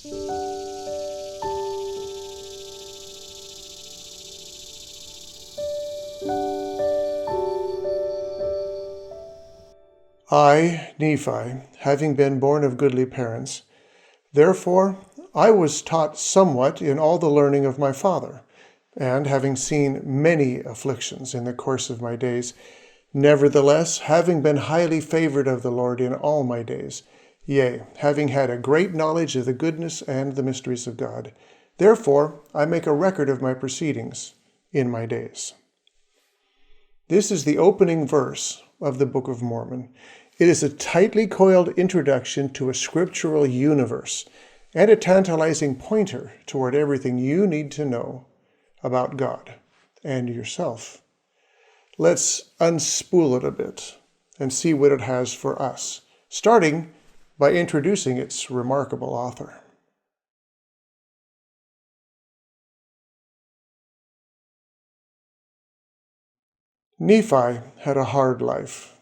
I, Nephi, having been born of goodly parents, therefore I was taught somewhat in all the learning of my father, and having seen many afflictions in the course of my days, nevertheless, having been highly favored of the Lord in all my days, yea, having had a great knowledge of the goodness and the mysteries of God, therefore I make a record of my proceedings in my days. This is the opening verse of the Book of Mormon. It is a tightly coiled introduction to a scriptural universe and a tantalizing pointer toward everything you need to know about God and yourself. Let's unspool it a bit and see what it has for us, starting by introducing its remarkable author. Nephi had a hard life.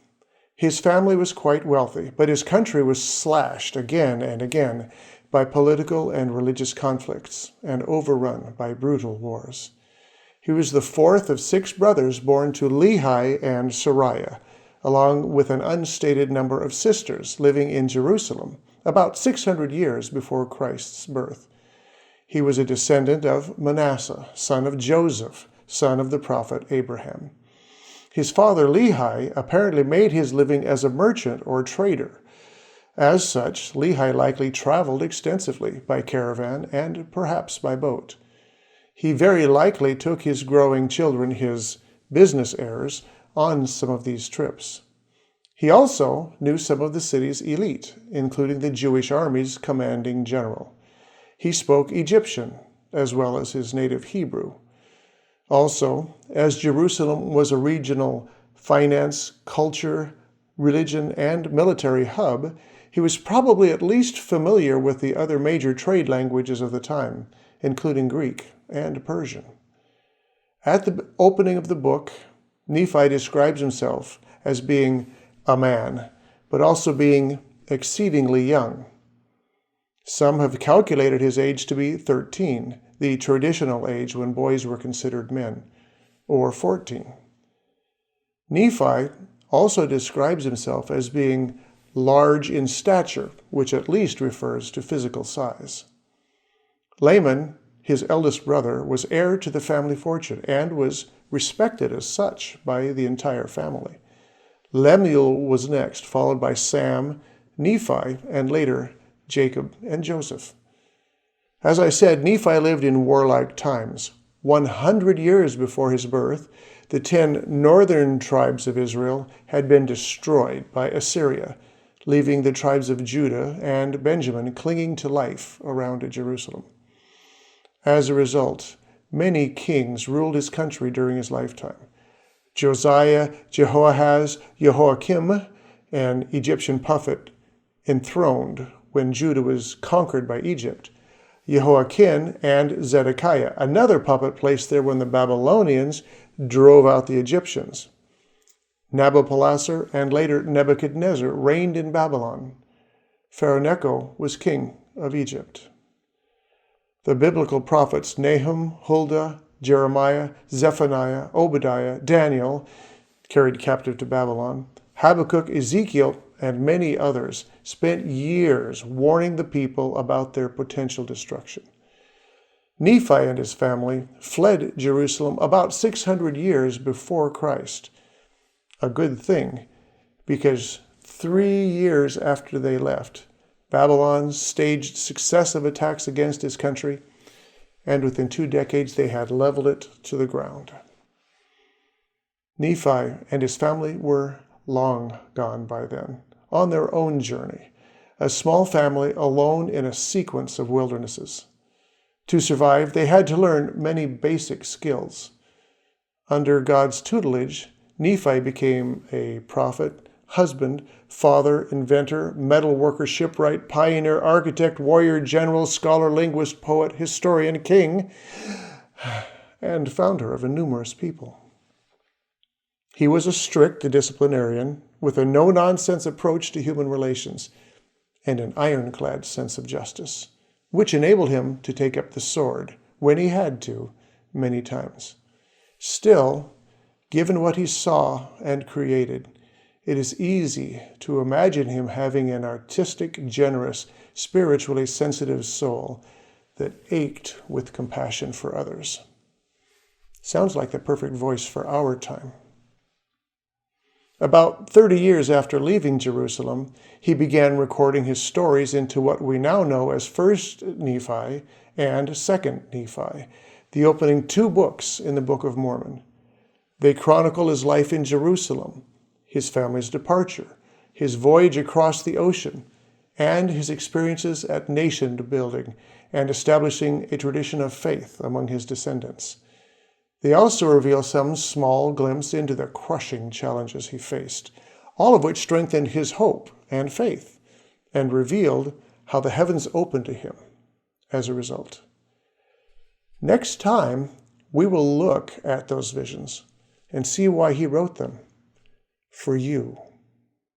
His family was quite wealthy, but his country was slashed again and again by political and religious conflicts and overrun by brutal wars. He was the fourth of 6 brothers born to Lehi and Sariah, along with an unstated number of sisters living in Jerusalem about 600 years before Christ's birth. He was a descendant of Manasseh, son of Joseph, son of the prophet Abraham. His father, Lehi, apparently made his living as a merchant or trader. As such, Lehi likely traveled extensively by caravan and perhaps by boat. He very likely took his growing children, his business heirs, on some of these trips. He also knew some of the city's elite, including the Jewish army's commanding general. He spoke Egyptian, as well as his native Hebrew. Also, as Jerusalem was a regional finance, culture, religion, and military hub, he was probably at least familiar with the other major trade languages of the time, including Greek and Persian. At the opening of the book, Nephi describes himself as being a man, but also being exceedingly young. Some have calculated his age to be 13, the traditional age when boys were considered men, or 14. Nephi also describes himself as being large in stature, which at least refers to physical size. Laman, his eldest brother, was heir to the family fortune and was respected as such by the entire family. Lemuel was next, followed by Sam, Nephi, and later Jacob and Joseph. As I said, Nephi lived in warlike times. 100 years before his birth, the 10 northern tribes of Israel had been destroyed by Assyria, leaving the tribes of Judah and Benjamin clinging to life around Jerusalem. As a result, many kings ruled his country during his lifetime. Josiah, Jehoahaz, Jehoiakim, an Egyptian puppet, enthroned when Judah was conquered by Egypt. Jehoiakim and Zedekiah, another puppet placed there when the Babylonians drove out the Egyptians. Nabopolassar and later Nebuchadnezzar reigned in Babylon. Pharaoh Necho was king of Egypt. The biblical prophets Nahum, Huldah, Jeremiah, Zephaniah, Obadiah, Daniel, carried captive to Babylon, Habakkuk, Ezekiel, and many others spent years warning the people about their potential destruction. Nephi and his family fled Jerusalem about 600 years before Christ. A good thing, because 3 years after they left, Babylon staged successive attacks against his country, and within 2 decades they had leveled it to the ground. Nephi and his family were long gone by then, on their own journey, a small family alone in a sequence of wildernesses. To survive, they had to learn many basic skills. Under God's tutelage, Nephi became a prophet, husband, father, inventor, metal worker, shipwright, pioneer, architect, warrior, general, scholar, linguist, poet, historian, king, and founder of a numerous people. He was a strict disciplinarian with a no-nonsense approach to human relations and an ironclad sense of justice. which enabled him to take up the sword, when he had to, many times. Still, given what he saw and created, it is easy to imagine him having an artistic, generous, spiritually sensitive soul that ached with compassion for others. Sounds like the perfect voice for our time. About 30 years after leaving Jerusalem, he began recording his stories into what we now know as 1st Nephi and 2nd Nephi, the opening 2 books in the Book of Mormon. They chronicle his life in Jerusalem, his family's departure, his voyage across the ocean, and his experiences at nation building and establishing a tradition of faith among his descendants. They also reveal some small glimpse into the crushing challenges he faced, all of which strengthened his hope and faith, and revealed how the heavens opened to him as a result. Next time, we will look at those visions and see why he wrote them for you.